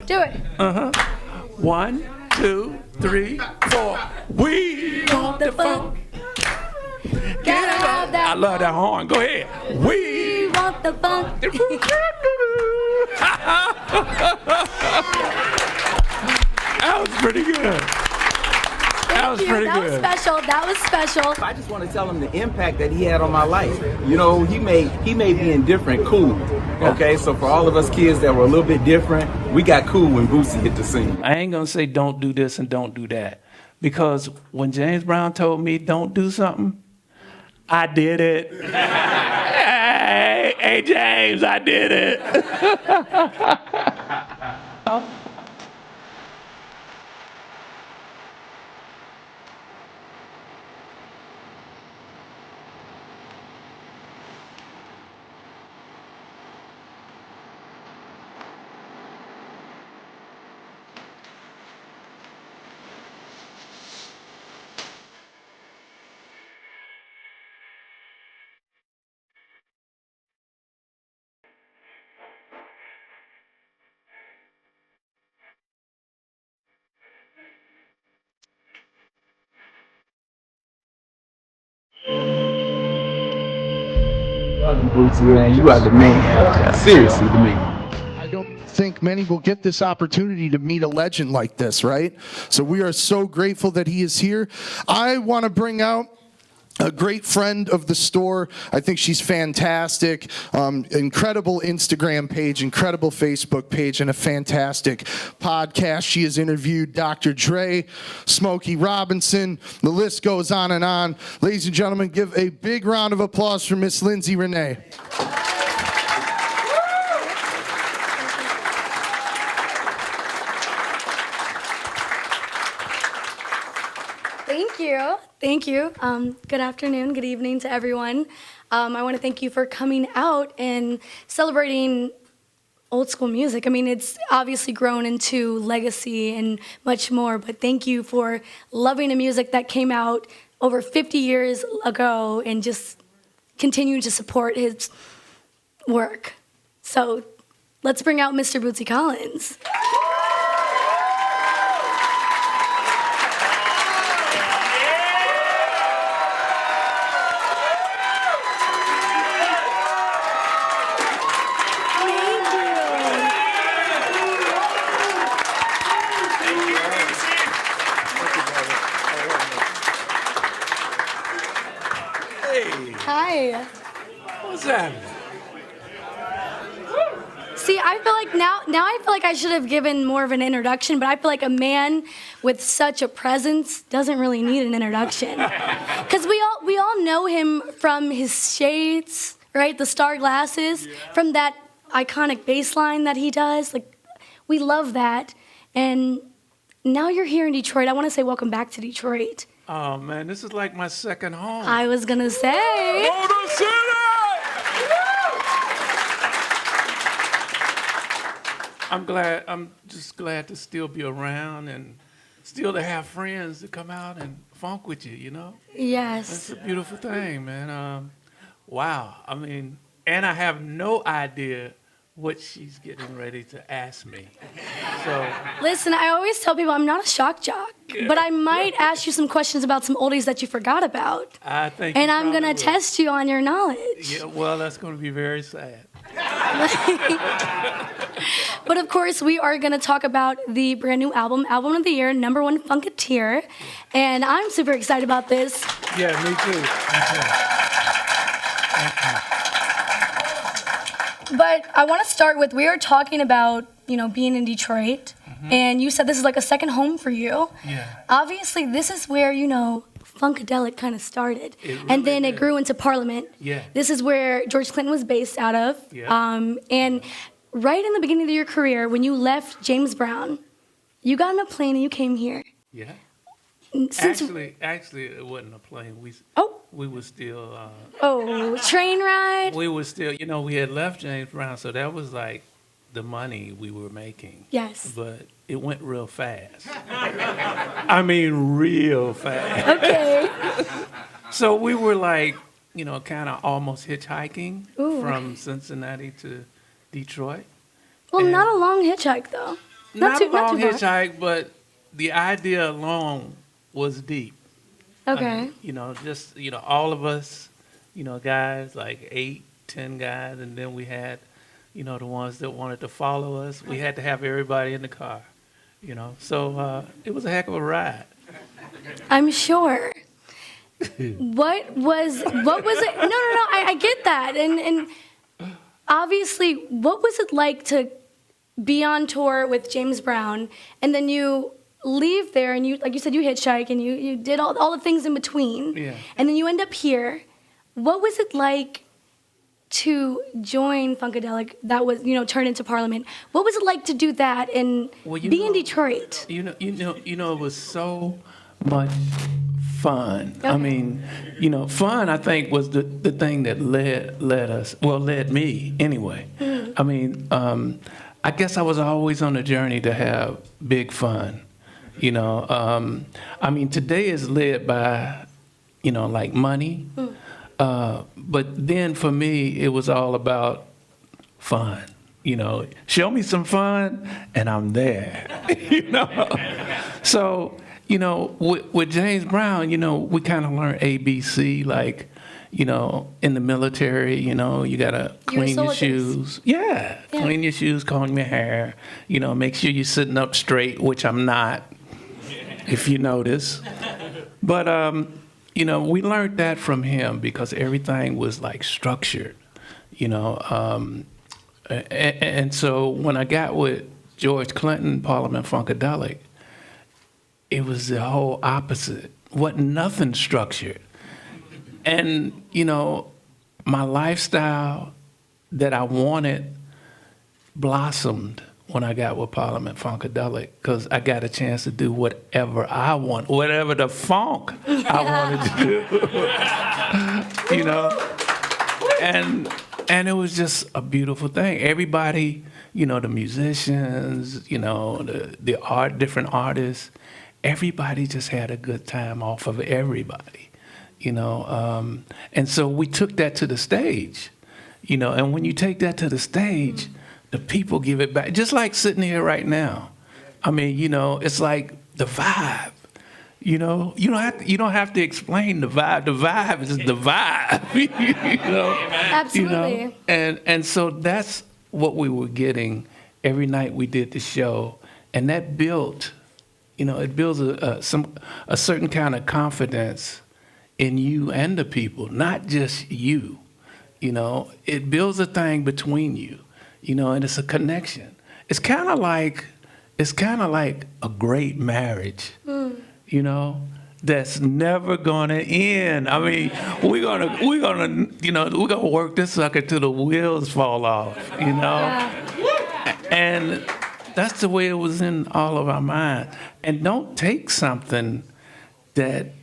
Do it. 1, 2, 3, 4. We want the funk. Get out that. I love that horn. Go ahead. We want the funk. That was pretty good. That was pretty good. That was special. I just want to tell him the impact that he had on my life. You know, he made being different cool. Okay, so for all of us kids that were a little bit different, we got cool when Bootsy hit the scene. I ain't gonna say don't do this and don't do that, because when James Brown told me don't do something, I did it. Hey James, I did it. Bootsy, man, you are the man. Seriously, the man. I don't think many will get this opportunity to meet a legend like this, right? So we are so grateful that he is here. I want to bring out a great friend of the store. I think she's fantastic. Incredible Instagram page, incredible Facebook page, and a fantastic podcast. She has interviewed Dr. Dre, Smokey Robinson. The list goes on and on. Ladies and gentlemen, give a big round of applause for Miss Lindsey Renee. Thank you. Good afternoon, good evening to everyone. I want to thank you for coming out and celebrating old school music. I mean, it's obviously grown into legacy and much more, but thank you for loving the music that came out over 50 years ago and just continue to support his work. So let's bring out Mr. Bootsy Collins. Hi. What's happening? See, I feel like now I feel like I should have given more of an introduction, but I feel like a man with such a presence doesn't really need an introduction. Because we all know him from his shades, right? The star glasses, from that iconic bass line that he does. Like, we love that. And now you're here in Detroit. I want to say welcome back to Detroit. Oh man, this is like my second home. I was gonna say. Motor City! I'm just glad to still be around and still to have friends to come out and funk with you, you know? Yes. That's a beautiful thing, man. Wow. I mean, and I have no idea what she's getting ready to ask me. So listen, I always tell people I'm not a shock jock, but I might ask you some questions about some oldies that you forgot about. I think. And I'm gonna test you on your knowledge. Yeah, well, that's gonna be very sad. But of course, we are gonna talk about the brand new album of the year, #1 Funkadelic, and I'm super excited about this. Yeah, me too. But I want to start with, we are talking about, being in Detroit, and you said this is like a second home for you. Yeah. Obviously, this is where, Funkadelic kind of started. And then it grew into Parliament. Yeah. This is where George Clinton was based out of. Yeah. And right in the beginning of your career, when you left James Brown, you got on a plane and you came here. Yeah. Since Actually, it wasn't a plane. We were still. Train ride. We were still. We had left James Brown, so that was like the money we were making. Yes. But it went real fast. I mean, real fast. Okay. So we were like, kind of almost hitchhiking Ooh, from Cincinnati to Detroit. Well, not a long hitchhike though. Not a long far. hitchhike, but the idea alone was deep. Okay. Just all of us, guys, like 8, 10 guys, and then we had, the ones that wanted to follow us. We had to have everybody in the car, So it was a heck of a ride. I'm sure. What was it? No. I get that, and obviously, what was it like to be on tour with James Brown, and then you leave there, and you, like you said, you hitchhike, and you did all the things in between, and then you end up here. What was it like to join Funkadelic? That was, turned into Parliament. What was it like to do that and be in Detroit? It was so much fun. Okay. I mean, fun, I think, was the thing that led me anyway. Mm. I mean, I guess I was always on a journey to have big fun. I mean, today is led by, like money. Mm. But then for me, it was all about fun. Show me some fun, and I'm there. So, with James Brown, we kind of learned ABC, like, in the military, you gotta clean your shoes. Yeah, clean your shoes, comb your hair. Make sure you're sitting up straight, which I'm not, if you notice. But we learned that from him because everything was like structured, and so when I got with George Clinton, Parliament Funkadelic, it was the whole opposite. Nothing structured. And, my lifestyle that I wanted blossomed when I got with Parliament Funkadelic, because I got a chance to do whatever I want, whatever the funk I wanted to do. And it was just a beautiful thing. Everybody, the musicians, the art, different artists, everybody just had a good time off of everybody, and so we took that to the stage, and when you take that to the stage, the people give it back, just like sitting here right now. I mean, it's like the vibe, you don't have to explain the vibe. The vibe is the vibe, Absolutely. And so that's what we were getting every night we did the show, and that built. It builds a certain kind of confidence in you and the people, not just you. It builds a thing between you, and it's a connection. It's kind of like a great marriage, that's never gonna end. I mean, we're gonna work this sucker till the wheels fall off, and that's the way it was in all of our minds. And don't take something that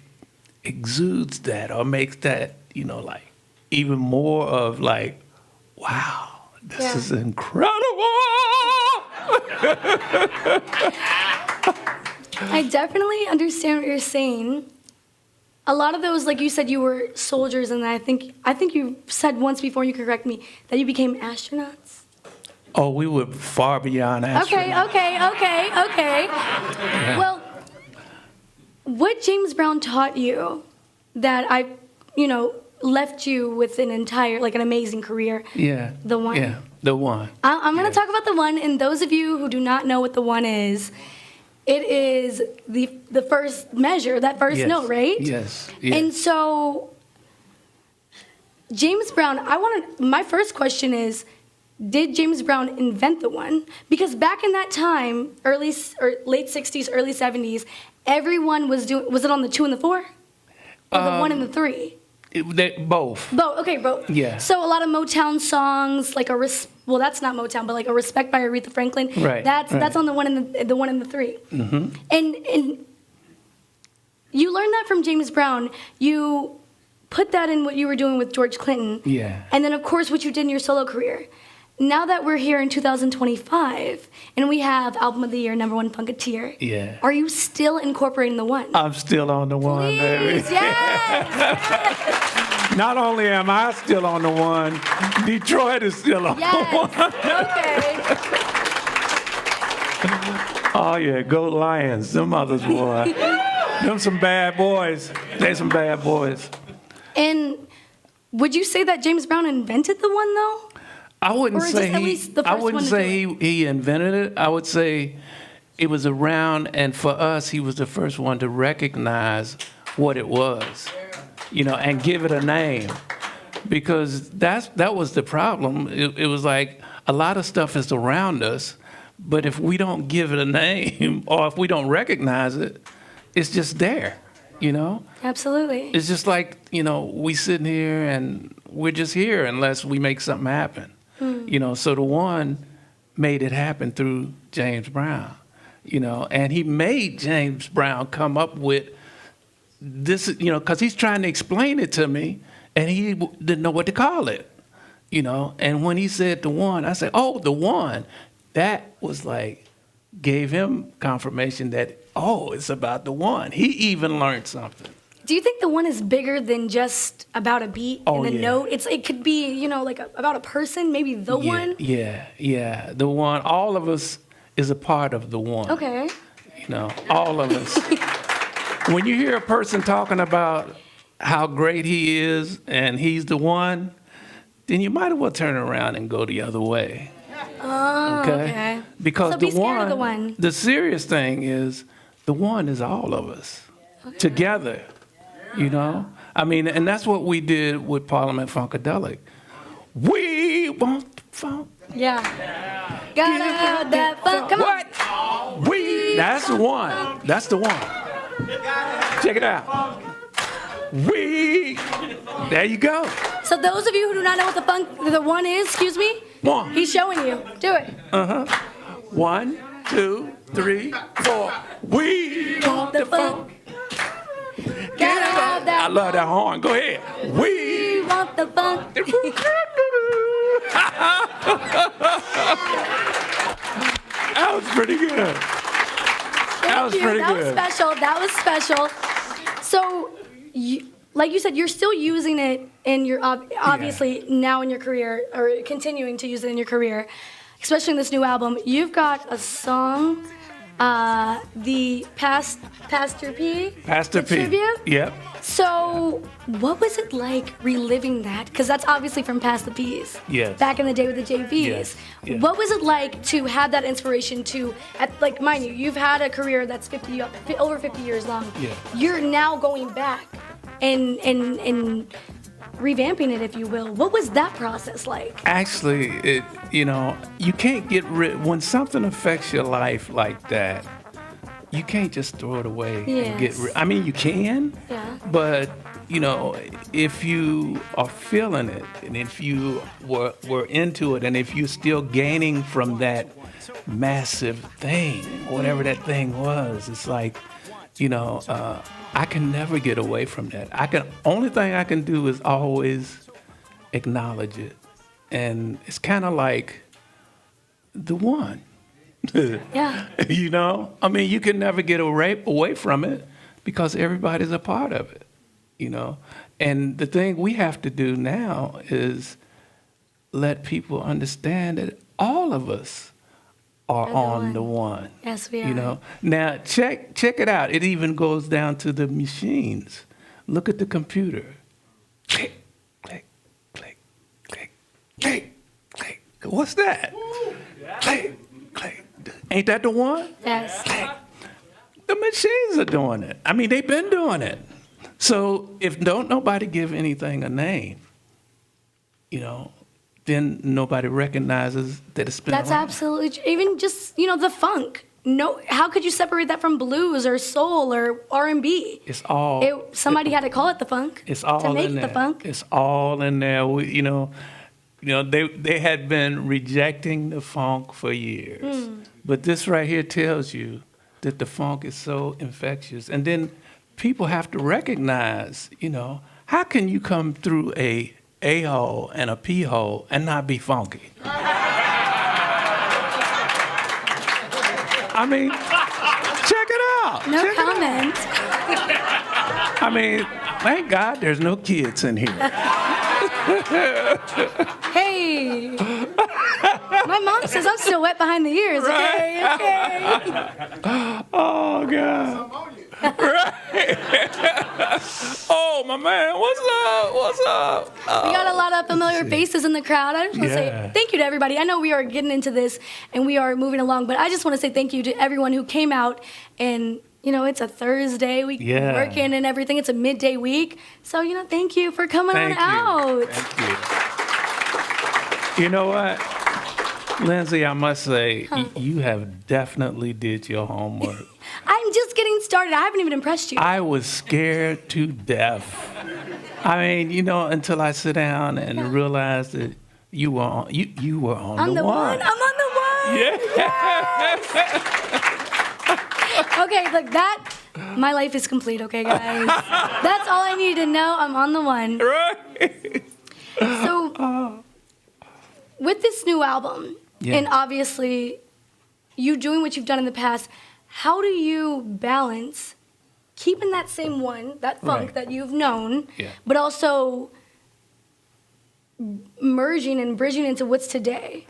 exudes that or makes that, like even more of like, wow, this is incredible. I definitely understand what you're saying. A lot of those, like you said, you were soldiers, and I think you said once before, you correct me, that you became astronauts. Oh, we were far beyond astronauts. Okay. Yeah. Well, what James Brown taught you that left you with an amazing career. Yeah. The One. Yeah, The One. I'm going to talk about The One, and those of you who do not know what The One is, it is the first measure, that first note, right? Yes. And so, James Brown, my first question is, did James Brown invent The One? Because back in that time, late 60s, early 70s, everyone was it on the 2 and the 4? Or the 1 and the 3? Both. Okay, both. Yeah. So a lot of Motown songs, like that's not Motown, but like a Respect by Aretha Franklin. Right. That's on the 1 and the 3. Mm-hmm. And you learned that from James Brown. You put that in what you were doing with George Clinton. Yeah. And then, of course, what you did in your solo career. Now that we're here in 2025 and we have Album of the Year, #1 Funketeer, are you still incorporating The One? I'm still on The One, baby. Please, yes. Not only am I still on The One, Detroit is still on The One. Okay. Oh yeah, go Lions. Them others, boy. Them some bad boys. They some bad boys. And would you say that James Brown invented the one though? I wouldn't Or say just at he. least the I first wouldn't one to say do he invented it. I would say it was around, and for us, he was the first one to recognize what it was, and give it a name, because that was the problem. It was like a lot of stuff is around us, but if we don't give it a name or if we don't recognize it, it's just there, Absolutely. It's just like, we sitting here and we're just here unless we make something happen. So the one made it happen through James Brown, and he made James Brown come up with this, because he's trying to explain it to me and he didn't know what to call it, and when he said the one, I said, oh, the one. That was like, gave him confirmation that, oh, it's about the one. He even learned something. Do you think the one is bigger than just about a beat and a note? It could be, like about a person, maybe the one? Yeah. The one, all of us is a part of the one. Okay. All of us. When you hear a person talking about how great he is and he's the one, then you might as well turn around and go the other way. Oh, okay. Because so be scared of the one. The serious thing is, the one is all of us together. And that's what we did with Parliament Funkadelic. We want the funk. Yeah. Gotta have that funk. Come on. What? That's the one. That's the one. Check it out. There you go. So those of you who do not know what the one is, excuse me. One. He's showing you. Do it. 1, 2, 3, 4. We want the funk. Gotta have that. I love that horn. Go ahead. We want the funk. That was pretty good. That was pretty good. That was special. So, like you said, you're still using it in your, obviously now in your career, or continuing to use it in your career, especially in this new album. You've got a song, the Pastor P. Pastor the P. Tribute. Yep. So, what was it like reliving that? Because that's obviously from Past the P's. Yes. Back in the day with the JVs. Yes. Yes. What was it like to have that inspiration to, mind you, you've had a career that's over 50 years long. Yeah. You're now going back and revamping it, if you will. What was that process like? Actually, you can't get rid, when something affects your life like that, you can't just throw it away and get rid. I mean, you can, but if you are feeling it, and if you were into it, and if you're still gaining from that massive thing, whatever that thing was, it's like, I can never get away from that. Only thing I can do is always acknowledge it, and it's kind of like the one. Yeah. I mean, you can never get away from it because everybody's a part of it, And the thing we have to do now is let people understand that all of us are on the one. Yes, we are. Now, check it out. It even goes down to the machines. Look at the computer. Click, click, click, click, click, click. What's that? Click, click. Ain't that the one? Yes. The machines are doing it. I mean, they've been doing it. So if don't nobody give anything a name, then nobody recognizes that it's been That's around. absolutely true. Even just, the funk. No, how could you separate that from blues or soul or R&B? It's all. Somebody had to call it the funk. It's all to make in there. the funk. It's all in there. They had been rejecting the funk for years. But this right here tells you that the funk is so infectious. And then people have to recognize, how can you come through a A-hole and a P-hole and not be funky? I mean, check it out. No Check comment. I mean, thank God there's no kids in here. Hey. My mom says I'm still wet behind the ears. Okay, okay. Oh God. Right. Oh my man, what's up? What's up? We got a lot of familiar faces in the crowd. I just want to say thank you to everybody. I know we are getting into this and we are moving along, but I just want to say thank you to everyone who came out. And you know, it's a Thursday. We working and everything. It's a midday week, so you know, thank you for coming on out. Thank you. You know what, Lindsey? I must say, you have definitely did your homework. I'm just getting started. I haven't even impressed you. I was scared to death. I mean, you know, until I sit down and realize that you were on. You were on I'm the one. I'm on the one. Yeah. Okay, look, that, my life is complete, okay, guys? That's all I need to know. I'm on the one. Right. So, with this new album, and obviously you doing what you've done in the past, how do you balance keeping that same one, that funk that you've known, but also merging and bridging into what's today?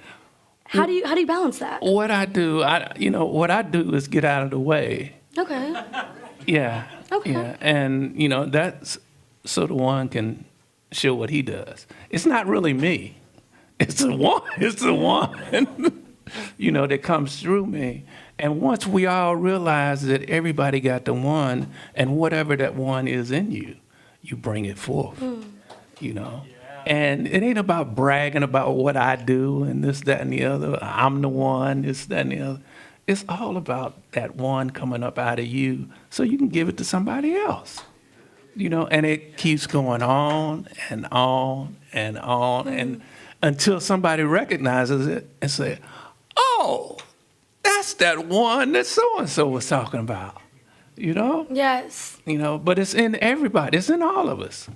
How do you balance that? What I do is get out of the way. Okay. Yeah. Okay. Yeah. And you know, that's so the one can show what he does. It's not really me. It's the one. It's the one. You know, that comes through me. And once we all realize that everybody got the one, and whatever that one is in you, you bring it forth. You know. And it ain't about bragging about what I do and this, that, and the other. I'm the one, this, that, and the other. It's all about that one coming up out of you so you can give it to somebody else. You know, and it keeps going on and on and on and until somebody recognizes it and say, oh, that's that one that so-and-so was talking about. You know? Yes. You know, but it's in everybody. It's in all of us,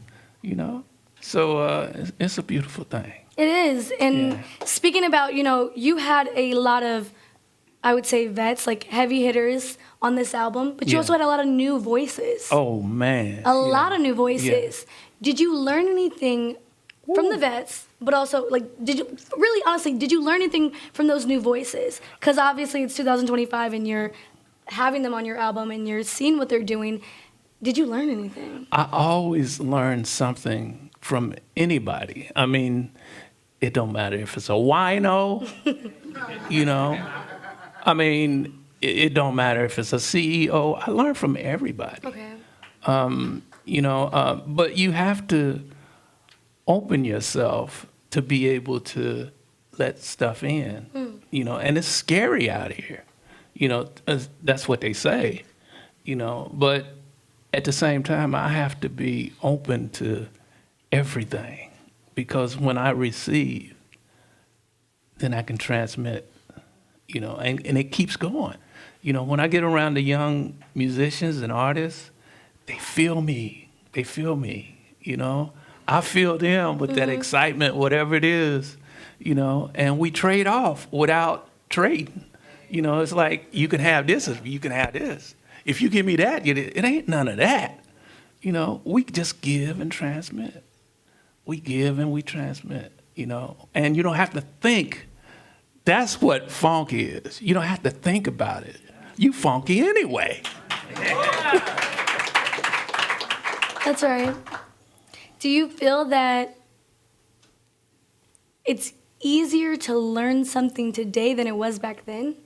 you know? So it's a beautiful thing. It is. And speaking about, you know, you had a lot of, I would say, vets, like heavy hitters on this album, but you also had a lot of new voices. Oh, man. A lot of new voices. Did you learn anything from the vets, but also, like, did you, really honestly, did you learn anything from those new voices? Because obviously it's 2025 and you're having them on your album and you're seeing what they're doing. Did you learn anything? I always learn something from anybody. I mean, it don't matter if it's a wino, you know. I mean, it don't matter if it's a CEO. I learn from everybody. Okay. You know, but you have to open yourself to be able to let stuff in, you know, and it's scary out here, you know, that's what they say, you know, but at the same time, I have to be open to everything because when I receive, then I can transmit, you know, and it keeps going. You know, when I get around the young musicians and artists, they feel me, you know. I feel them with that excitement, whatever it is, you know, and we trade off without trading. You know, it's like you can have this, you can have this. If you give me that, it ain't none of that. You know, we just give and transmit. We give and we transmit, you know, and you don't have to think. That's what funk is. You don't have to think about it. You funky anyway. That's right. Do you feel that it's easier to learn something today than it was back then?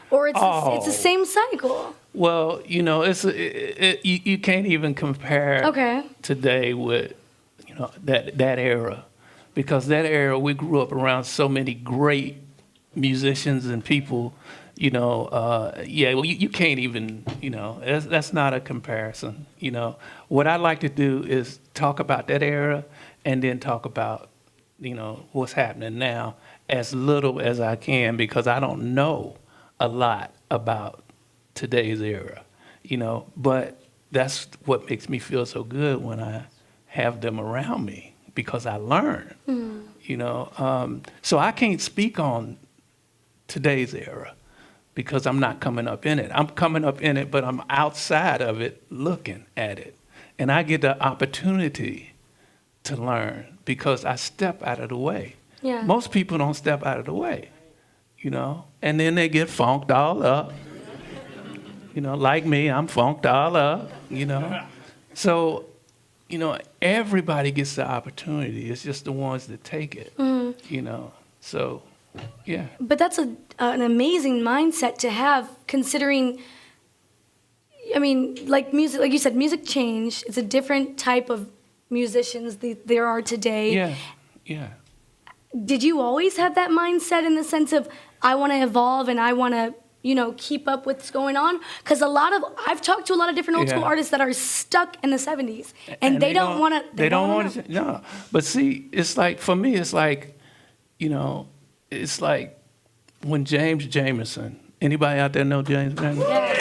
Or it's the same cycle? Well, you know, you can't even compare today with, you know, that era. Because that era, we grew up around so many great musicians and people, you know, well, you can't even, you know, that's not a comparison, you know. What I like to do is talk about that era and then talk about, you know, what's happening now as little as I can because I don't know a lot about today's era, you know, but that's what makes me feel so good when I have them around me because I learn, you know. So I can't speak on today's era because I'm not coming up in it. I'm coming up in it, but I'm outside of it looking at it. And I get the opportunity to learn because I step out of the way. Yeah. Most people don't step out of the way. you know, and then they get funked all up. You know, like me, I'm funked all up, you know. So, you know, everybody gets the opportunity. It's just the ones that take it, you know. So, yeah. But that's an amazing mindset to have, considering, I mean, like music, like you said, music changed. It's a different type of musicians there are today. Yeah, yeah. Did you always have that mindset in the sense of, I want to evolve and I want to, you know, keep up with what's going on? Because I've talked to a lot of different old school artists that are stuck in the 70s and they don't want to. They don't want to. No. But see, it's like, for me, it's like, you know, it's like when James Jamerson, anybody out there know James Jamerson? Yeah.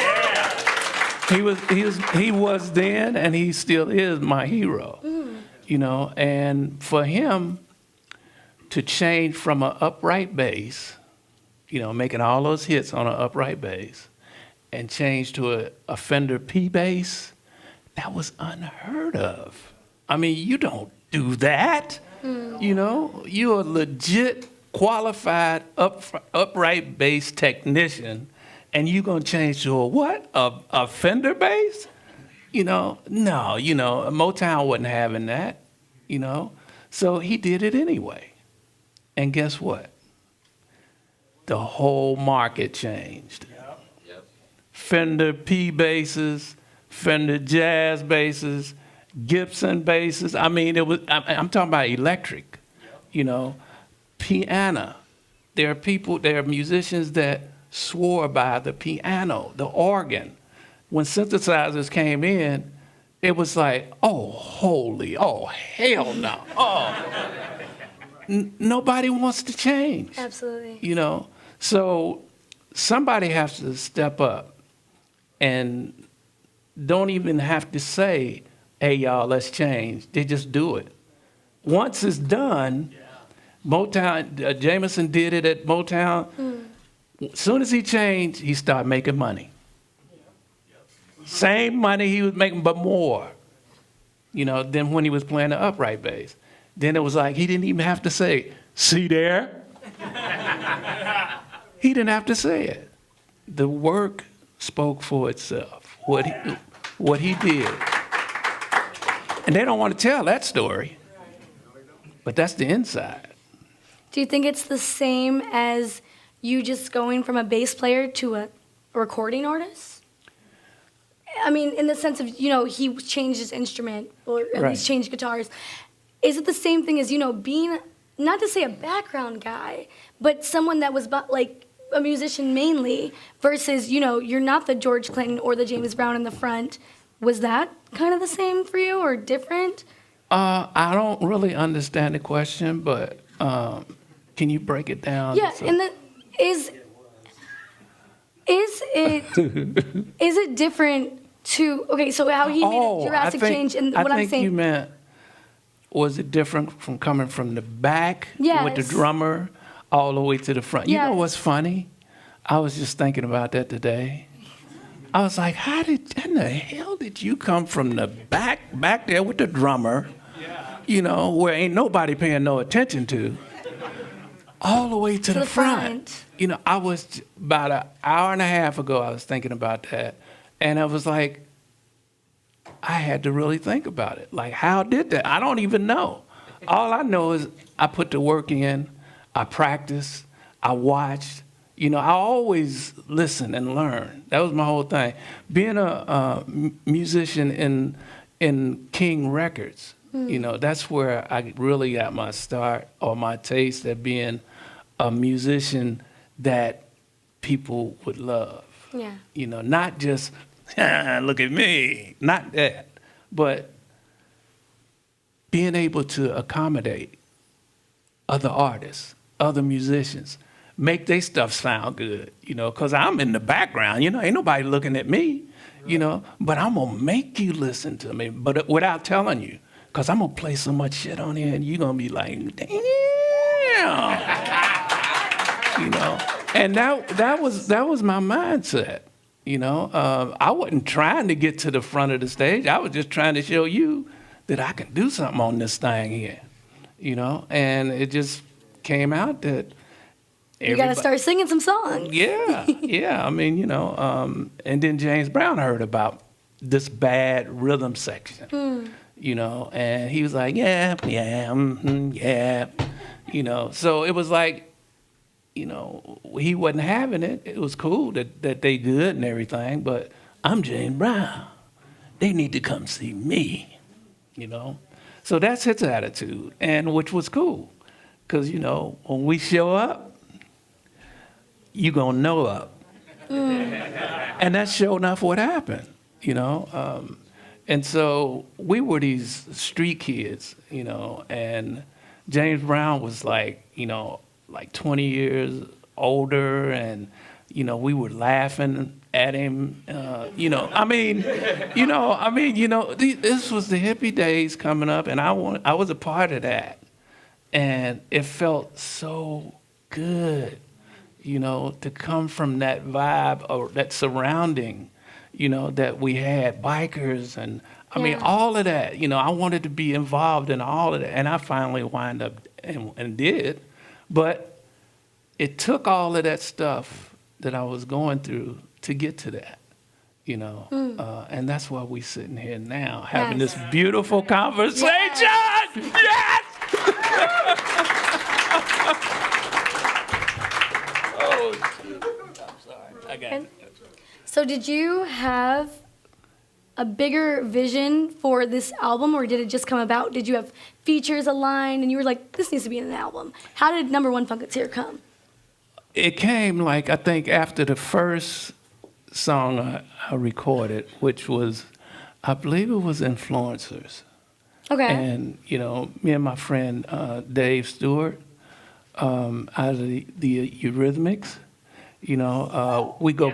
He was then, and he still is my hero, you know. And for him to change from an upright bass, you know, making all those hits on an upright bass, and change to a Fender P bass, that was unheard of. I mean, you don't do that, you know. You're a legit qualified upright bass technician, and you gonna change to a what? A Fender bass? You know, no, you know, Motown wasn't having that, you know. So he did it anyway. And guess what? The whole market changed. Yep. Fender P basses, Fender Jazz basses, Gibson basses. I mean, I'm talking about electric, you know, piano. There are musicians that swore by the piano, the organ. When synthesizers came in, it was like, oh, hell no. Oh, nobody wants to change. Absolutely. You know, so somebody has to step up and don't even have to say, hey, y'all, let's change. They just do it. Once it's done, Motown, Jamerson did it at Motown. As soon as he changed, he started making money. Same money he was making, but more, you know, than when he was playing the upright bass. Then it was like he didn't even have to say, see there? He didn't have to say it. The work spoke for itself, what he did. And they don't want to tell that story, but that's the inside. Do you think it's the same as you just going from a bass player to a recording artist? I mean, in the sense of, you know, he changed his instrument, or at least changed guitars. Is it the same thing as, you know, being, not to say a background guy, but someone that was like a musician mainly, versus, you know, you're not the George Clinton or the James Brown in the front. Was that kind of the same for you or different? I don't really understand the question, but can you break it down? Yeah, and is it different to, okay, so how he made a drastic change in what I'm saying? I think you meant, was it different from coming from the back with the drummer all the way to the front? You know what's funny? I was just thinking about that today. I was like, in the hell did you come from the back there with the drummer, you know, where ain't nobody paying no attention to, all the way to the front? You know, I was about an hour and a half ago, I was thinking about that. And I was like, I had to really think about it. Like, how did that? I don't even know. All I know is I put the work in, I practiced, I watched. You know, I always listen and learn. That was my whole thing. Being a musician in King Records, you know, that's where I really got my start or my taste at being a musician that people would love. Yeah. You know, not just, look at me, not that, but being able to accommodate other artists, other musicians, make their stuff sound good, you know, because I'm in the background, you know, ain't nobody looking at me, you know, but I'm going to make you listen to me, but without telling you, because I'm going to play so much shit on here and you're going to be like, damn, you know. And that was my mindset, you know. I wasn't trying to get to the front of the stage. I was just trying to show you that I can do something on this thing here, you know. And it just came out that You got to start singing some songs. Yeah, yeah. I mean, and then James Brown heard about this bad rhythm section, and he was like, yeah, So it was like, he wasn't having it. It was cool that they good and everything, but I'm James Brown. They need to come see me, So that's his attitude, and which was cool, because, when we show up, you gonna know up. And that's sure enough what happened, And so we were these street kids, and James Brown was like 20 years older, and, we were laughing at him, This was the hippie days coming up, and I was a part of that. And it felt so good, to come from that vibe or that surrounding, that we had, bikers and all of that. I wanted to be involved in all of that, and I finally wind up and did. But it took all of that stuff that I was going through to get to that, and that's why we're sitting here now having this beautiful conversation. Yes! Oh, shoot. I'm sorry. I got it. So did you have a bigger vision for this album, or did it just come about? Did you have features aligned and you were like, this needs to be in an album? How did number one Funketeer come? It came I think after the first song I recorded, which was, I believe it was Influencers. Okay. And, me and my friend Dave Stewart, out of the Eurythmics, we go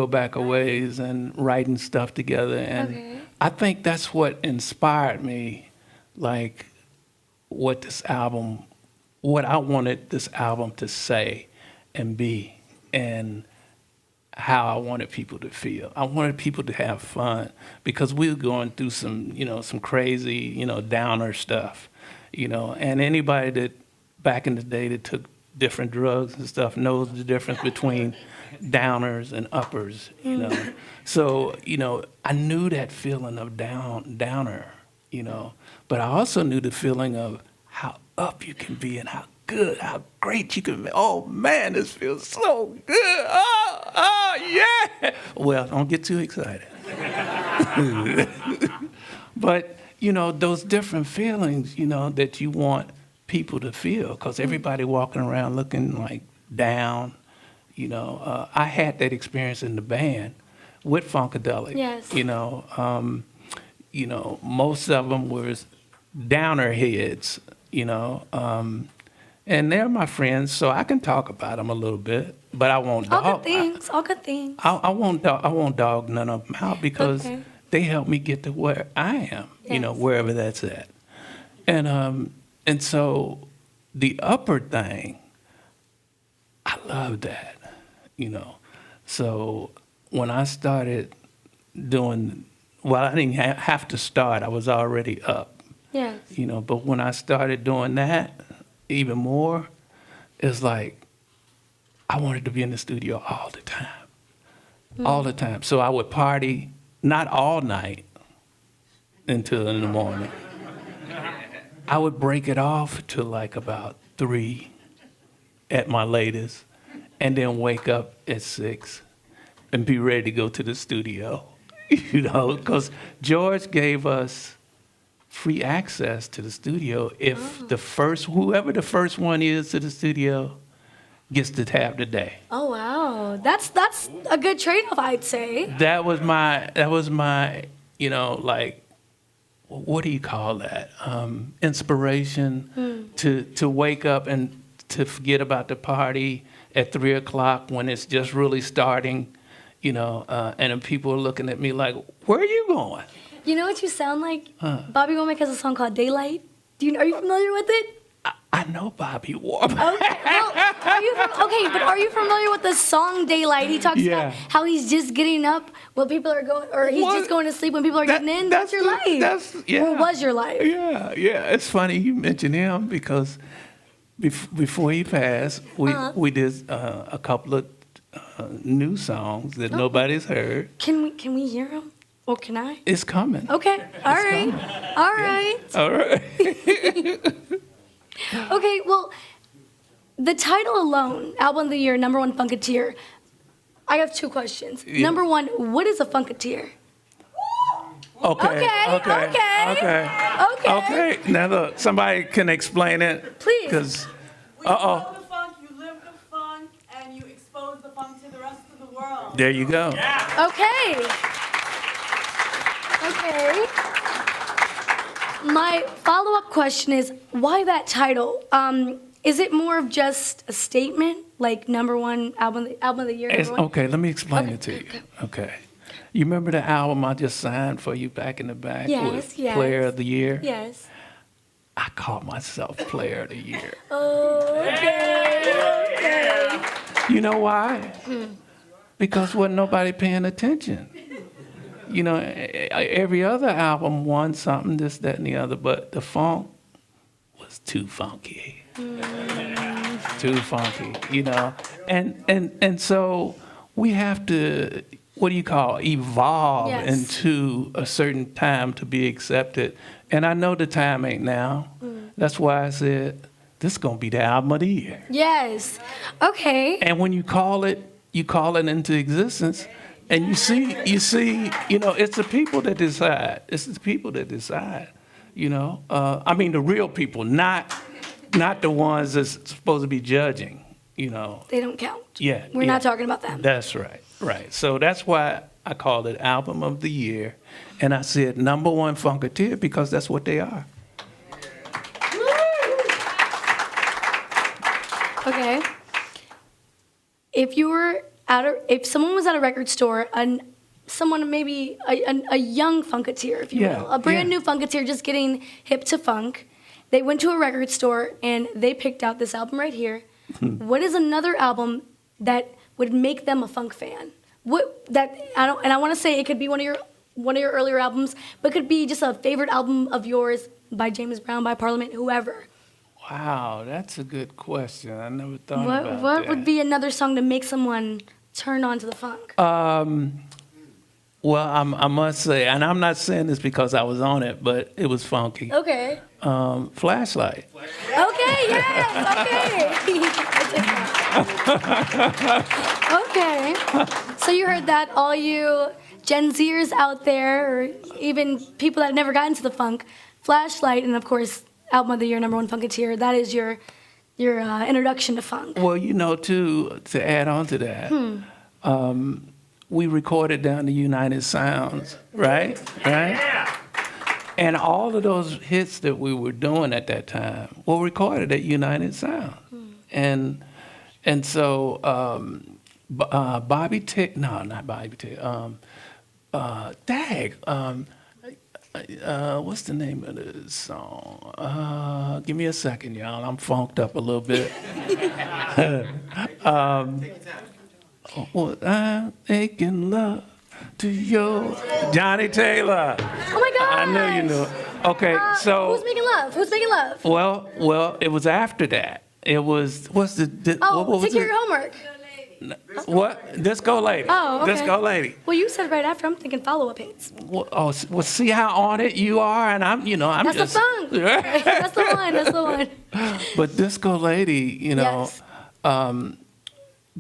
back a ways and writing stuff together. And I think that's what inspired me, like what I wanted this album to say and be, and how I wanted people to feel. I wanted people to have fun, because we were going through some crazy, downer stuff, and anybody that back in the day that took different drugs and stuff knows the difference between downers and uppers, So, I knew that feeling of downer, but I also knew the feeling of how up you can be and how good, how great you can be. Oh man, this feels so good. Oh yeah. Well, don't get too excited. But, those different feelings, that you want people to feel, because everybody walking around looking like down, I had that experience in the band with Funkadelic. Yes. Most of them were downer heads, and they're my friends, so I can talk about them a little bit, but I won't dog. All good things. I won't dog none of them out, because they helped me get to where I am, wherever that's at. And so the upper thing, I love that, So when I started doing, I didn't have to start, I was already up. Yes. But when I started doing that even more, it's like I wanted to be in the studio all the time. All the time. So I would party, not all night until in the morning. I would break it off to like about 3 at my latest, and then wake up at 6 and be ready to go to the studio, because George gave us free access to the studio if whoever the first one is to the studio gets to have the day. Oh wow, that's a good trade-off, I'd say. That was my like, what do you call that? Inspiration to wake up and to forget about the party at 3 o'clock when it's just really starting, and then people are looking at me like, where are you going? You know what you sound like? Bobby Womack has a song called Daylight. Are you familiar with it? I know Bobby Womack. Okay, but are you familiar with the song Daylight? He talks about how he's just getting up when people are going, or he's just going to sleep when people are getting in. That's your life. Or was your life. Yeah. It's funny you mention him, because before he passed, we did a couple of new songs that nobody's heard. Can we hear them? Or can I? It's coming. Okay. All right. All right. All right. Okay. Well, the title alone, album of the year, #1 Funketeer. I have two questions. Yeah. Number one, what is a Funketeer? Okay. Okay. Okay. Now look, somebody can explain it. Please. Because, When you know the funk, you live the funk, and you expose the funk to the rest of the world. there you go. Okay. Okay. My follow-up question is, why that title? Is it more of just a statement, like #1 album of the year? Okay, let me explain Okay, it to you. Okay. You remember the album I just signed for you back in the back? Yes, with yes. Player of the Year? Yes. I called myself Player of the Year. Okay. You know why? Because wasn't nobody paying attention. You know, every other album won something, this, that, and the other, but the funk was too funky. Too funky, you know. And so we have to, evolve Yes. into a certain time to be accepted. And I know the time ain't now. That's why I said, this is going to be the album of the year. Yes. Okay. And when you call it into existence, and you see, you know, it's the people that decide. It's the people that decide, you know. I mean, the real people, not the ones that's supposed to be judging, you know. They don't count. Yeah. We're not talking about them. That's right. So that's why I called it Album of the Year. And I said #1 Funketeer because that's what they are. Okay. If someone was at a record store, someone maybe a young Funketeer, if you will, a brand new Funketeer just getting hip to funk, they went to a record store and they picked out this album right here. What is another album that would make them a funk fan? I want to say it could be one of your earlier albums, but it could be just a favorite album of yours by James Brown, by Parliament, whoever. Wow, that's a good question. I never thought about that. What would be another song to make someone turn on to the funk? Well, I must say, and I'm not saying this because I was on it, but it was funky. Okay. Flashlight. Okay, yes, okay. Okay. So you heard that, all you Gen Zers out there, or even people that have never gotten to the funk, Flashlight, and of course, album of the year, #1 Funketeer, that is your introduction to funk. Well, you know, to add on to that, we recorded down the United Sounds, right? Yeah. And all of those hits that we were doing at that time were recorded at United Sound. And so Bobby Tick, no, not Bobby Tick, what's the name of the song? Give me a second, y'all. I'm funked up a little bit. I'm making love to you, Johnny Taylor. Oh my God! I knew you knew it. Okay, so who's making love? Who's making love? well, it was after that. It was what was take care of it? your homework. What? Disco Lady. Oh, okay. Disco Lady. Well, you said right after. I'm thinking follow-up hits. Well, see how on it you are, and I'm That's just. the song. That's the one. That's the one. But Disco Lady, Yes.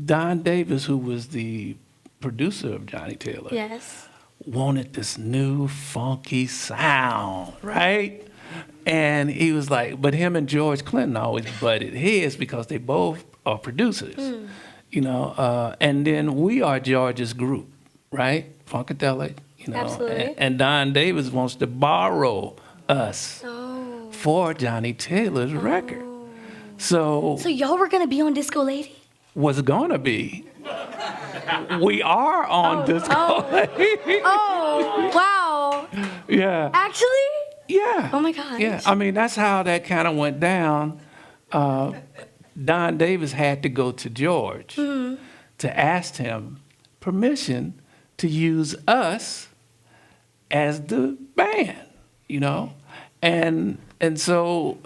Don Davis, who was the producer of Johnny Taylor, Yes. wanted this new funky sound, right? And he was like, but him and George Clinton always butted heads because they both are producers, and then we are George's group, right? Funkadelic, Absolutely. and Don Davis wants to borrow us for Johnny Taylor's record. So y'all were gonna be on Disco Lady? was gonna be. We are on Disco Lady. Oh, wow. Yeah. Actually? Yeah. Oh my gosh. Yeah. I mean, that's how that kind of went down. Don Davis had to go to George to ask him permission to use us as the band, and so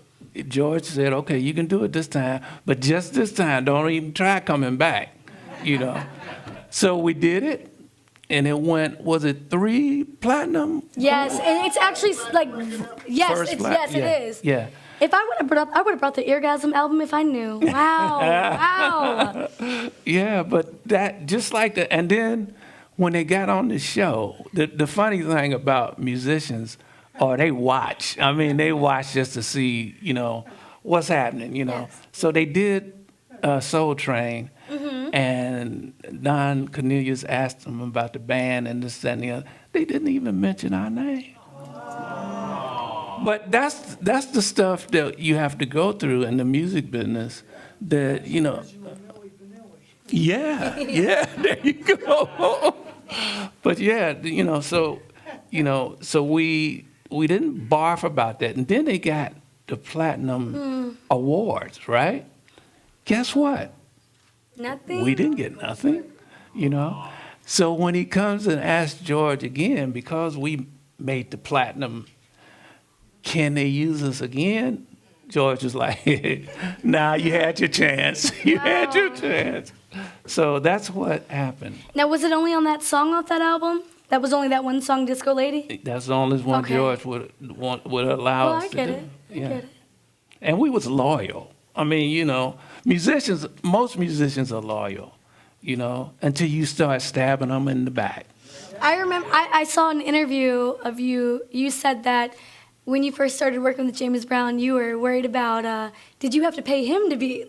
George said, okay, you can do it this time, but just this time, don't even try coming back, you know. So we did it, and it went, was it 3 platinum? Yes, and it's actually like, yes, First yes, yeah, it is. Yeah. If I would have brought the Eargasm album if I knew. Wow, wow. Yeah, but that, just like that, and then when they got on the show, the funny thing about musicians, they watch. I mean, they watch just to see, you know, what's happening, you know. Yes. So they did Soul Train, and Don Cornelius asked them about the band and this, that, and the other. They didn't even mention our name. But that's the stuff that you have to go through in the music business. That, you know. Yeah, yeah. There you go. But yeah, you know. So we didn't barf about that, and then they got the platinum awards, right? Guess what? Nothing. We didn't get nothing, you know. So when he comes and asks George again, because we made the platinum, can they use us again? George was like, nah, you had your chance. You had your chance. So that's what happened. Now, was it only on that song off that album? That was only that one song, Disco Lady? That's the only one Okay. George would allow Well, us I to get do. it. I Yeah. get it. And we was loyal. I mean, you know, most musicians are loyal, you know, until you start stabbing them in the back. I remember I saw an interview of you. You said that when you first started working with James Brown, you were worried about did you have to pay him to be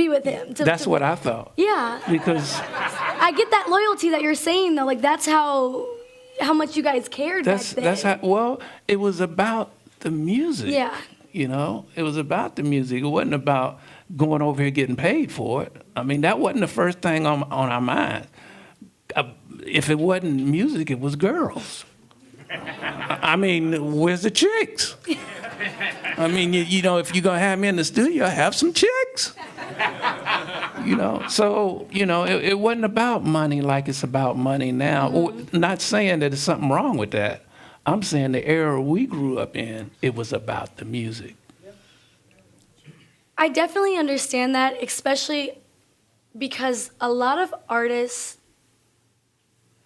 with him? That's what I thought. Yeah. Because I get that loyalty that you're saying though. Like that's how much you guys cared back then. that's how, well, it was about the music. Yeah. You know, it was about the music. It wasn't about going over here getting paid for it. I mean, that wasn't the first thing on our minds. If it wasn't music, it was girls. I mean, where's the chicks? I mean, you know, if you're going to have me in the studio, have some chicks. You know, so, you know, it wasn't about money like it's about money now. Not saying that there's something wrong with that. I'm saying the era we grew up in, it was about the music. I definitely understand that, especially because a lot of artists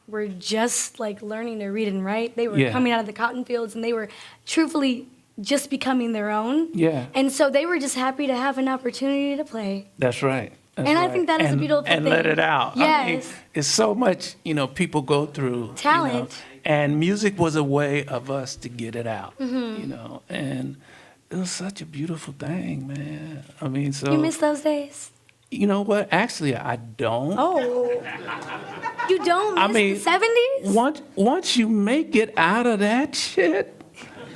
were just like learning to read and write. They were Yeah. coming out of the cotton fields and they were truthfully just becoming their own. Yeah. And so they were just happy to have an opportunity to play. That's right. That's And I right. think that is a beautiful and thing. let it out. I mean, Yes. it's so much, you know, people go through. Talent. You know, and music was a way of us to get it out, Mm-hmm. you know. And it was such a beautiful thing, man. I mean, so. You miss those days? You know what? Actually, I don't. Oh. You don't miss I mean, the 70s? once you make it out of that shit,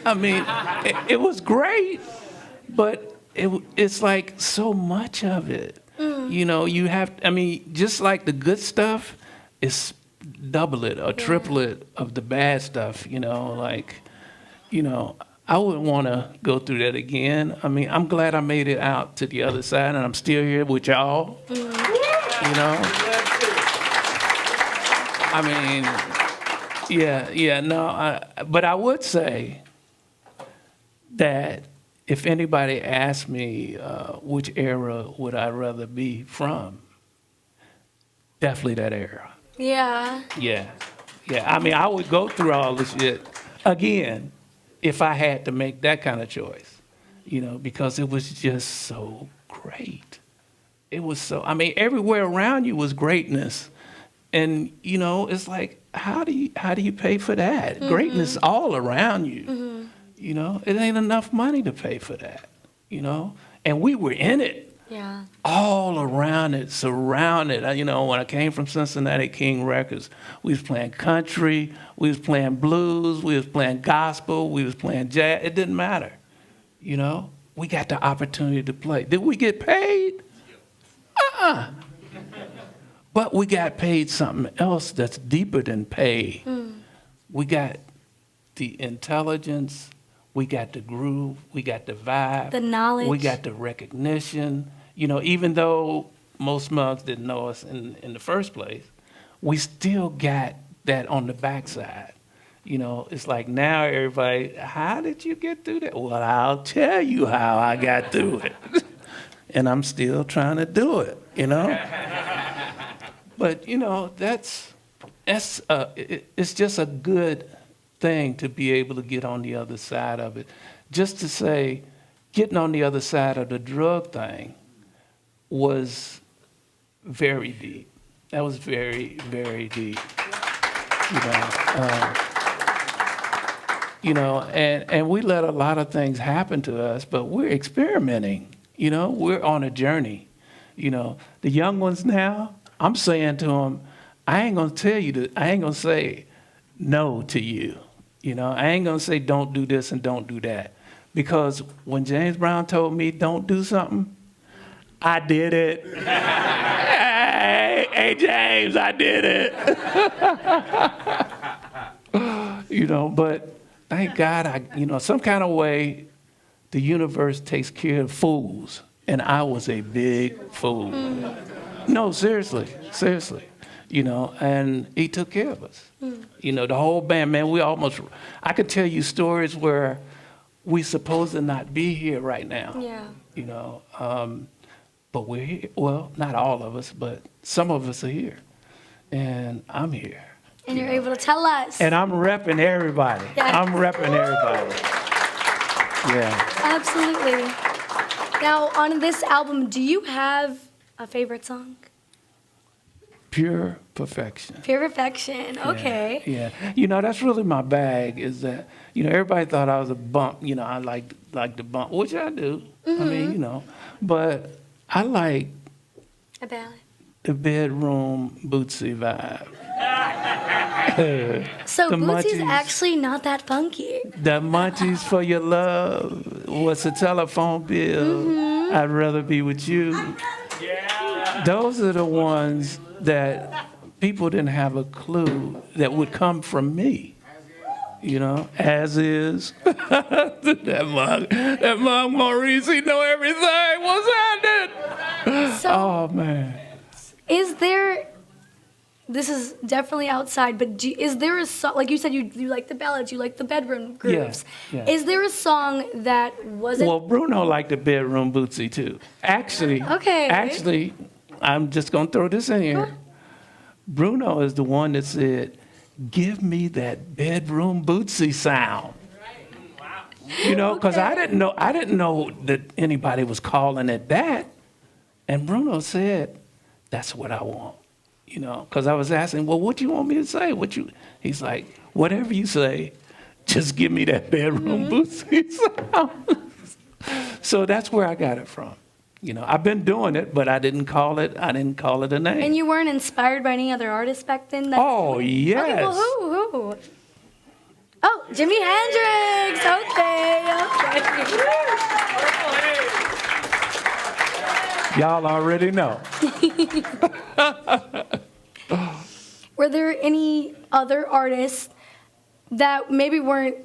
I mean, it was great, but it's like so much of it. You know, you have, I mean, just like the good stuff, it's double it or triple it of the bad stuff, you know, like, you know, I wouldn't want to go through that again. I mean, I'm glad I made it out to the other side and I'm still here with y'all, you know. I mean, but I would say that if anybody asked me which era would I rather be from, definitely that era. Yeah. Yeah. I mean, I would go through all this shit again if I had to make that kind of choice, you know, because it was just so great. It was so, I mean, everywhere around you was greatness. And, you know, it's like, how do you pay for that? Greatness all around you. You know, it ain't enough money to pay for that, you know? And we were in it. Yeah. All around it, surrounded. You know, when I came from Cincinnati King Records, we was playing country, we was playing blues, we was playing gospel, we was playing jazz. It didn't matter, you know? We got the opportunity to play. Did we get paid? But we got paid something else that's deeper than pay. We got the intelligence, we got the groove, we got the vibe. The knowledge. We got the recognition. You know, even though most mugs didn't know us in the first place, we still got that on the backside. You know, it's like now everybody, how did you get through that? Well, I'll tell you how I got through it. And I'm still trying to do it, you know? But, you know, it's just a good thing to be able to get on the other side of it. Just to say, getting on the other side of the drug thing was very deep. That was very, very deep. And we let a lot of things happen to us, but we're experimenting. You know, we're on a journey. You know, the young ones now, I'm saying to them, I ain't gonna say no to you. You know, I ain't gonna say don't do this and don't do that. Because when James Brown told me don't do something, I did it. Hey, James, I did it. You know, but thank God, some kind of way the universe takes care of fools. And I was a big fool. No, seriously. You know, and he took care of us. You know, the whole band, man, I could tell you stories where we supposed to not be here right now. Yeah. You know, but we're here. Well, not all of us, but some of us are here. And I'm here. And you're able to tell us. And I'm repping everybody. Yeah. I'm repping everybody. Yeah. Absolutely. Now, on this album, do you have a favorite song? Pure perfection. Pure Perfection. Okay. Yeah. You know, that's really my bag, is that, you know, everybody thought I was a bump. You know, I like the bump, which I do. I mean, you know, but I like A ballad. the bedroom Bootsy vibe. So The Bootsy's Munchies. actually not that funky. The munchies for your love. What's a telephone bill? I'd rather be with you. Those are the ones that people didn't have a clue that would come from me. You know, as is. that mug Maurice, he know everything. What's happening? So Oh, man. is there, this is definitely outside, but is there a song, like you said, you like the ballads, you like the bedroom grooves. Yeah. Is there a song that wasn't? Well, Bruno liked the bedroom Bootsy, too. Actually, I'm just going to throw this in here. Bruno is the one that said, give me that bedroom Bootsy sound. You know, because I didn't know that anybody was calling it that. And Bruno said, that's what I want. You know, because I was asking, well, what do you want me to say? He's like, whatever you say, just give me that bedroom Bootsy sound. So that's where I got it from. You know, I've been doing it, but I didn't call it a name. And you weren't inspired by any other artists back then? Oh, yes. Okay, well, who? Oh, Jimi Hendrix. Okay. Y'all already know. Were there any other artists that maybe weren't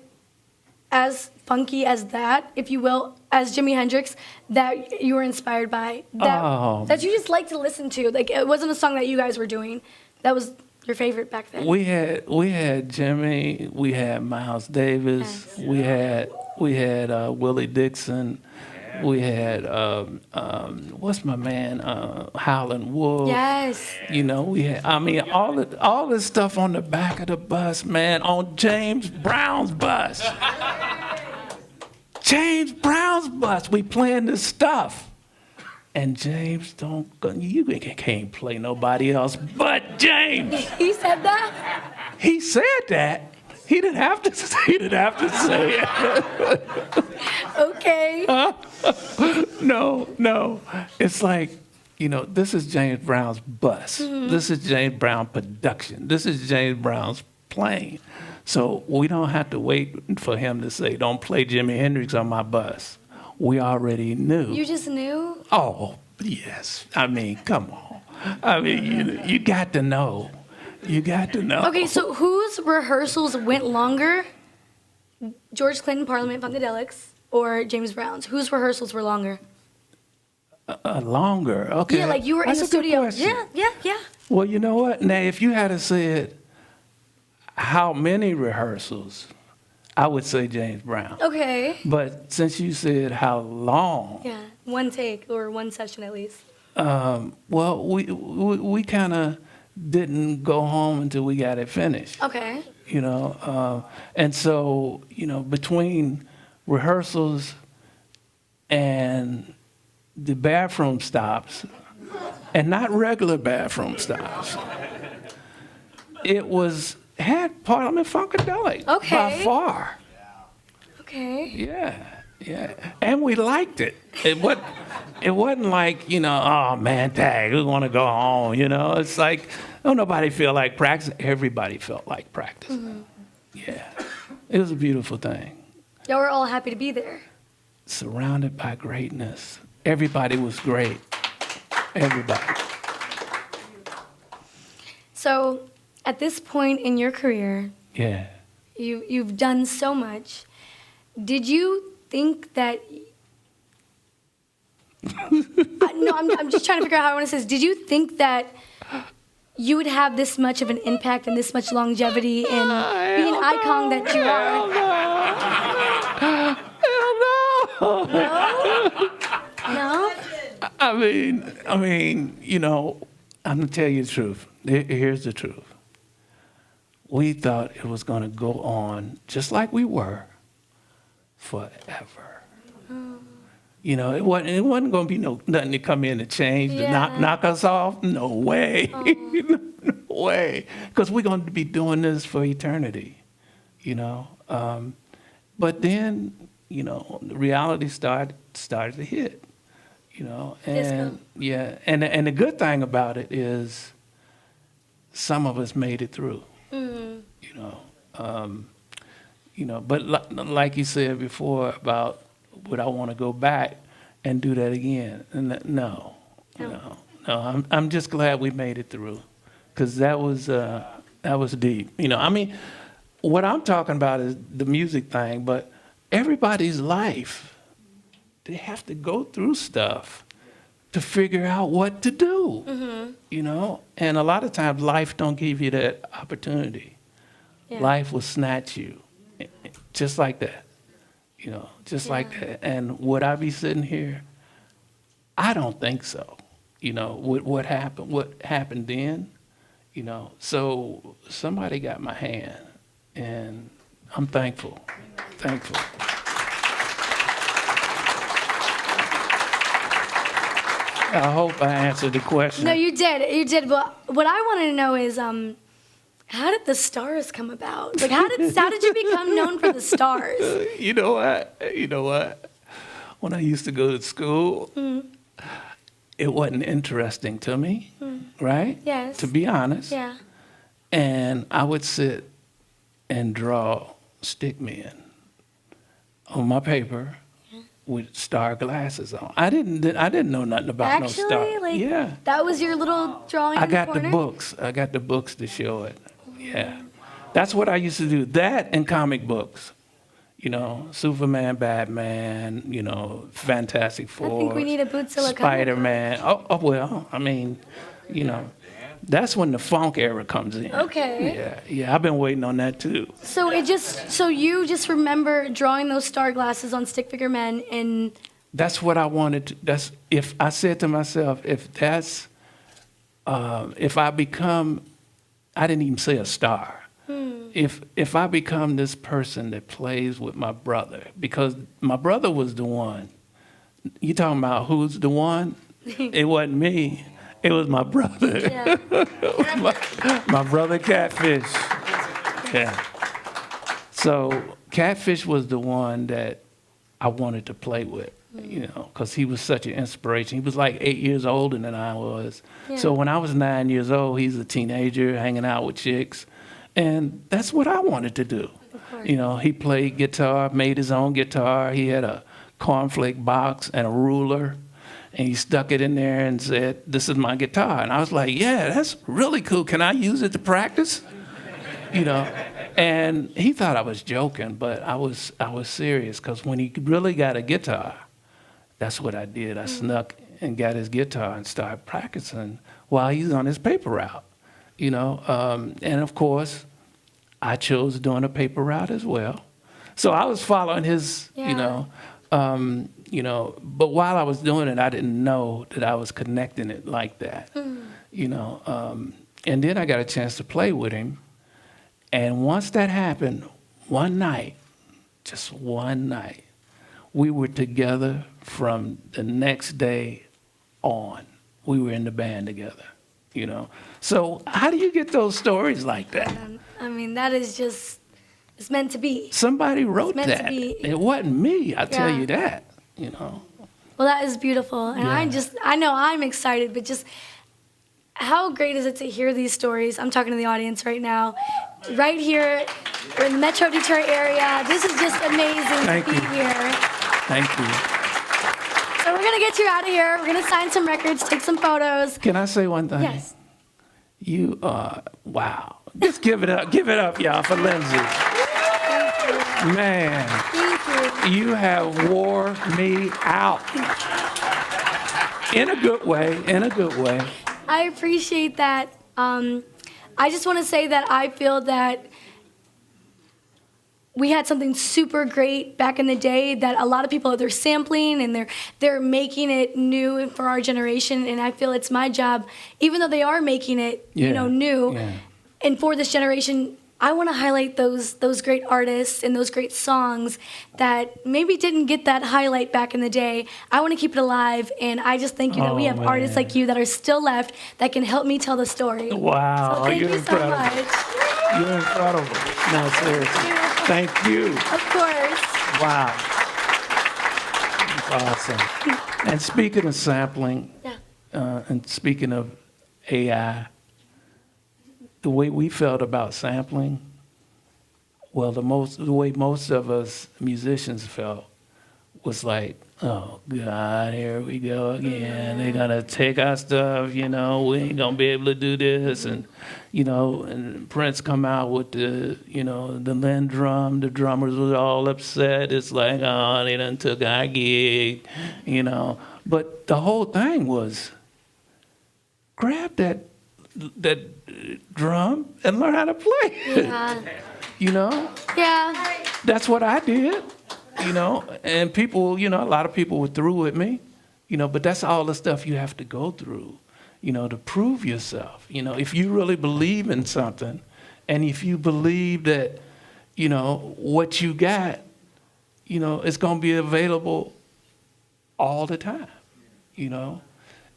as funky as that, if you will, as Jimi Hendrix, that you were inspired by, that you just like to listen to? Like, it wasn't a song that you guys were doing. That was your favorite back then. We had Jimmy, we had Miles Davis, Yes. we had Willie Dixon, we had what's my man, Howlin' Wolf. Yes. You know, we had, I mean, all this stuff on the back of the bus, man, on James Brown's bus. James Brown's bus, we playing this stuff. And James you can't play nobody else but James. He said that? He said that. He didn't have to say it. Okay. No. It's like, you know, this is James Brown's bus. This is James Brown production. This is James Brown's plane. So we don't have to wait for him to say, don't play Jimi Hendrix on my bus. We already knew. You just knew? Oh, yes. I mean, come on. I mean, you got to know. You got to know. Okay, so whose rehearsals went longer? George Clinton, Parliament, Funkadelics, or James Brown's? Whose rehearsals were longer? Longer. Okay. Yeah, like you were That's in the a good studio. question. Yeah. Well, you know what? Now, if you had said, how many rehearsals, I would say James Brown. Okay. But since you said how long, Yeah, one take or one session at least. well, we kind of didn't go home until we got it finished. Okay. You know, and so, you know, between rehearsals and the bathroom stops, and not regular bathroom stops, it had Parliament Funkadelic Okay. by far. Okay. Yeah, and we liked it. It wasn't like, you know, oh man, dang, we want to go home. You know, it's like, don't nobody feel like practicing. Everybody felt like practicing. Yeah, it was a beautiful thing. Y'all were all happy to be there. Surrounded by greatness. Everybody was great. Everybody. So, at this point in your career, Yeah. you've done so much. Did you think that? No, I'm just trying to figure out how I want to say this. Did you think that you would have this much of an impact and this much longevity in being an icon that you are? Hell no. No? I mean, you know, I'm gonna tell you the truth. Here's the truth. We thought it was gonna go on just like we were forever. You know, it wasn't gonna be nothing to come in and change to knock us off. No way, no way. Because we're gonna be doing this for eternity. You know, but then, you know, the reality started to hit. You know, and yeah, and the good thing about it is, some of us made it through. You know, but like you said before about would I want to go back and do that again? No. I'm just glad we made it through, because that was deep. You know, I mean, what I'm talking about is the music thing, but everybody's life, they have to go through stuff to figure out what to do. You know, and a lot of times life don't give you that opportunity. Yeah. Life will snatch you, just like that. You know, just like that. And would I be sitting here? I don't think so. You know, what happened then, you know. So somebody got my hand, and I'm thankful. Thankful. I hope I answered the question. No, you did. You did. But what I want to know is, how did the stars come about? Like, how did you become known for the stars? You know what? When I used to go to school, it wasn't interesting to me, right? Yes. To be honest. Yeah. And I would sit and draw stick men on my paper with star glasses on. I didn't know nothing about no star. Actually, like, Yeah. that was your little drawing. I in got the corner? books. I got the books to show it. Yeah. That's what I used to do. That and comic books. You know, Superman, Batman, you know, Fantastic Four. I think we need a Bootsy Collins. Spider-Man. Oh, well, I mean, you know, that's when the funk era comes in. Okay. Yeah, I've been waiting on that too. So you just remember drawing those star glasses on stick figure men and. That's what I wanted to, if I said to myself, if I become, I didn't even say a star. If I become this person that plays with my brother, because my brother was the one. You talking about who's the one? It wasn't me. It was my brother. Yeah. my brother Catfish. Yeah. So Catfish was the one that I wanted to play with, you know, because he was such an inspiration. He was like 8 years older than I was. Yeah. So when I was 9 years old, he's a teenager hanging out with chicks. And that's what I wanted to do. Of course. You know, he played guitar, made his own guitar. He had a cornflake box and a ruler. And he stuck it in there and said, "This is my guitar." And I was like, "Yeah, that's really cool. Can I use it to practice?" You know, and he thought I was joking, but I was serious, because when he really got a guitar, that's what I did. I snuck and got his guitar and started practicing while he's on his paper route. You know, and of course, I chose doing a paper route as well. So I was following his, but while I was doing it, I didn't know that I was connecting it like that, and then I got a chance to play with him. And once that happened, one night, just one night, we were together from the next day on. We were in the band together, So how do you get those stories like that? I mean, that is just, it's meant to be. Somebody wrote meant to that. be. It wasn't me, I tell Yeah. you that, Well, that is beautiful. And I know I'm excited, but just how great is it to hear these stories? I'm talking to the audience right now. Right here, we're in the Metro Detroit area. This is just amazing Thank to be you. here. Thank you. So we're going to get you out of here. We're going to sign some records, take some photos. Can I say one thing? Yes. You are, wow. Just give it up, y'all, for Lindsey. Man, Thank you. you have wore me out. In a good way. I appreciate that. I just want to say that I feel that we had something super great back in the day that a lot of people, they're sampling and they're making it new for our generation. And I feel it's my job, even though they are making it, new. Yeah. And for this generation, I want to highlight those great artists and those great songs that maybe didn't get that highlight back in the day. I want to keep it alive, and I just thank you that we have artists like you that are still left that can help me tell the story. Wow, So thank you're you so incredible. much. You're incredible. No, seriously. Thank you. Of course. Wow. That's awesome. And speaking of sampling, and speaking of AI, the way we felt about sampling, well, the way most of us musicians felt was like, oh God, here we go again. They're gonna take our stuff, we ain't gonna be able to do this, and and Prince come out with the Lynn drum. The drummers were all upset. It's like, oh, they done took our gig, But the whole thing was, grab that drum and learn how to play it. Yeah. Yeah. That's what I did, and people, a lot of people were through with me, but that's all the stuff you have to go through, to prove yourself. If you really believe in something, and if you believe that, what you got, it's going to be available all the time,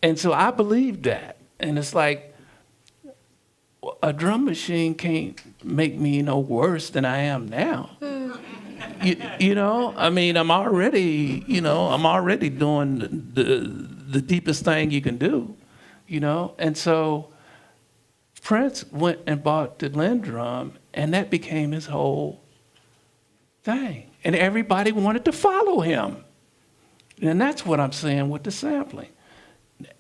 And so I believed that. And it's like, a drum machine can't make me no worse than I am now. I mean, I'm already doing the deepest thing you can do, And so Prince went and bought the Lynn drum, and that became his whole thing. And everybody wanted to follow him. And that's what I'm saying with the sampling.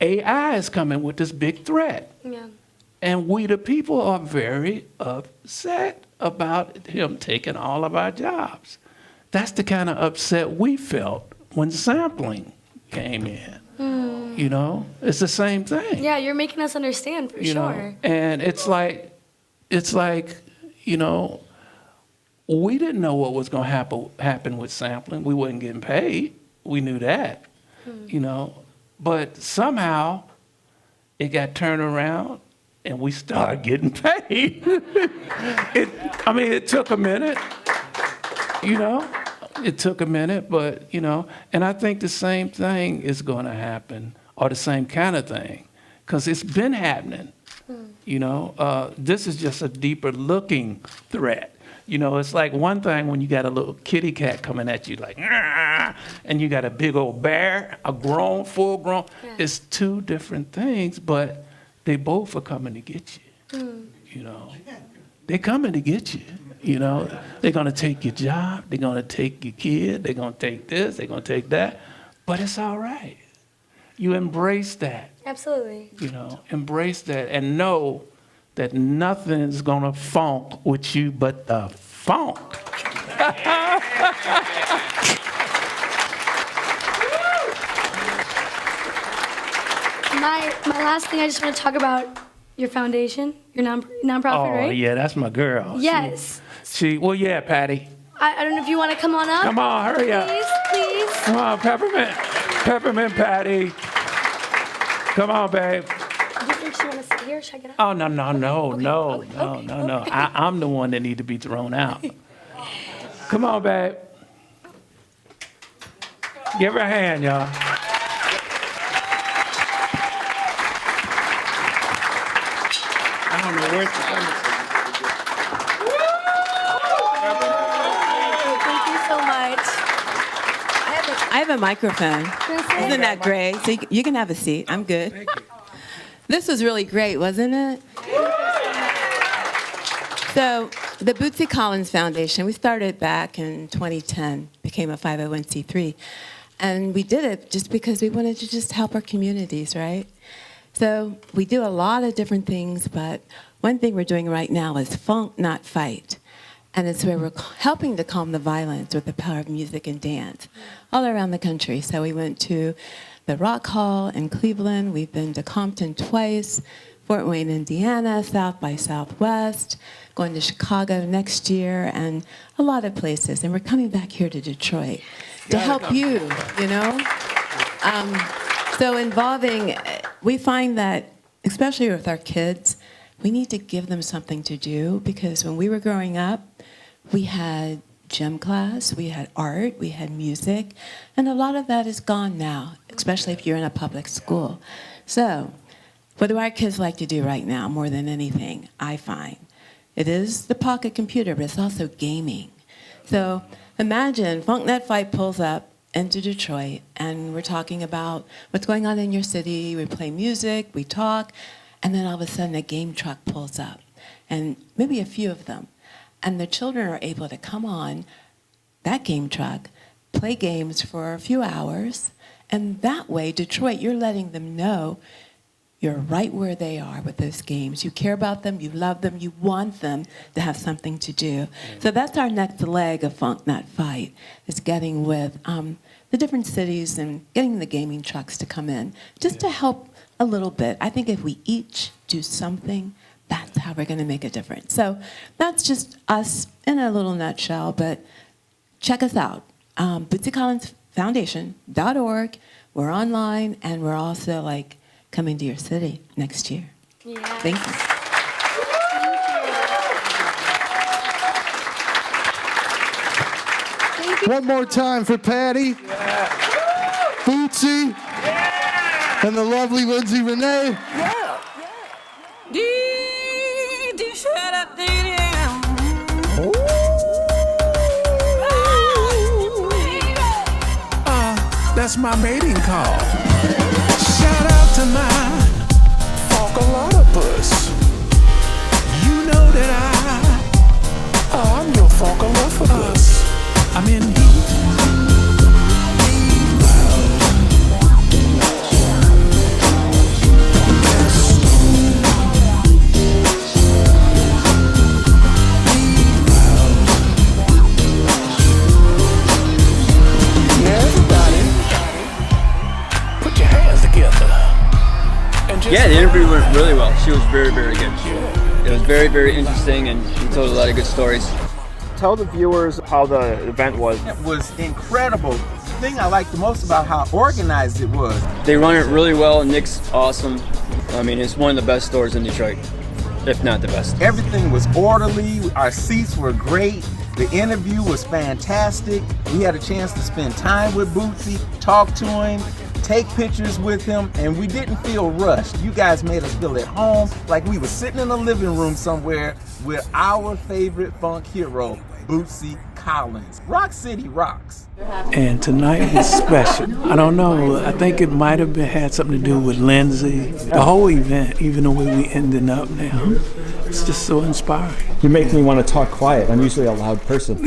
AI is coming with this big threat. Yeah. And we, the people, are very upset about him taking all of our jobs. That's the kind of upset we felt when sampling came in. It's the same thing. Yeah, you're making us understand for sure. And it's like, we didn't know what was going to happen with sampling. We wasn't getting paid. We knew that, But somehow it got turned around. And we started getting paid. It took a minute, It took a minute, but, and I think the same thing is going to happen, or the same kind of thing, because it's been happening. This is just a deeper looking threat. It's like one thing when you got a little kitty cat coming at you like, and you got a big old bear, full grown. Yeah. It's two different things, but they both are coming to get you, They're coming to get you, They're going to take your job. They're going to take your kid. They're going to take this. They're going to take that. But it's all right. You embrace that. Absolutely. Embrace that and know that nothing's going to funk with you but the funk. My last thing, I just want to talk about your foundation, your nonprofit, Oh, right? yeah, that's my girl. Yes. Well, yeah, Patty. I don't know if you want to come on up. Come on, hurry up. Please. Come on, Peppermint Patty. Come on, babe. Do you think she want to sit here? Should I get up? Oh, no. I'm the one that need to be thrown out. Come on, babe. Give her a hand, y'all. I don't know where she's coming from. Thank you so much. I have a microphone. Gonna Isn't that great? So you can have a seat. I'm good. This was really great, wasn't it? So the Bootsy Collins Foundation, we started back in 2010, became a 501c3. And we did it just because we wanted to just help our communities, right? So we do a lot of different things, but one thing we're doing right now is Funk, Not Fight. And it's where we're helping to calm the violence with the power of music and dance all around the country. So we went to the Rock Hall in Cleveland. We've been to Compton twice, Fort Wayne, Indiana, South by Southwest, going to Chicago next year, and a lot of places. And we're coming back here to Detroit to help you, you know? So involving, we find that, especially with our kids, we need to give them something to do, because when we were growing up, we had gym class, we had art, we had music, and a lot of that is gone now, especially if you're in a public school. So what do our kids like to do right now more than anything, I find? It is the pocket computer, but it's also gaming. So imagine Funk Net Fight pulls up into Detroit, and we're talking about what's going on in your city. We play music, we talk, and then all of a sudden a game truck pulls up, and maybe a few of them. And the children are able to come on that game truck, play games for a few hours, and that way, Detroit, you're letting them know you're right where they are with those games. You care about them, you love them, you want them to have something to do. So that's our next leg of Funk Not Fight, is getting with the different cities and getting the gaming trucks to come in, just to help a little bit. I think if we each do something, that's how we're going to make a difference. So that's just us in a little nutshell, but check us out, BootsyCollinsFoundation.org. We're online, and we're also coming to your city next year. Yeah. Thank you. One more time for Patty, Bootsy, and the lovely Lindsey Renee. That's my mating call. Shout out to my Funkadelic. You know that I'm your Funkadelic. I'm in heat. Yeah, the interview went really well. She was very, very good. It was very, very interesting, and she told a lot of good stories. Tell the viewers how the event was. It was incredible. The thing I liked the most about how organized it was. They run it really well. Nick's awesome. I mean, it's one of the best stores in Detroit, if not the best. Everything was orderly. Our seats were great. The interview was fantastic. We had a chance to spend time with Bootsy, talk to him, take pictures with him, and we didn't feel rushed. You guys made us feel at home, like we were sitting in a living room somewhere with our favorite funk hero, Bootsy Collins. Rock City rocks. And tonight was special. I don't know. I think it might have had something to do with Lindsey. The whole event, even the way we ended up now, it's just so inspiring. You make me want to talk quiet. I'm usually a loud person.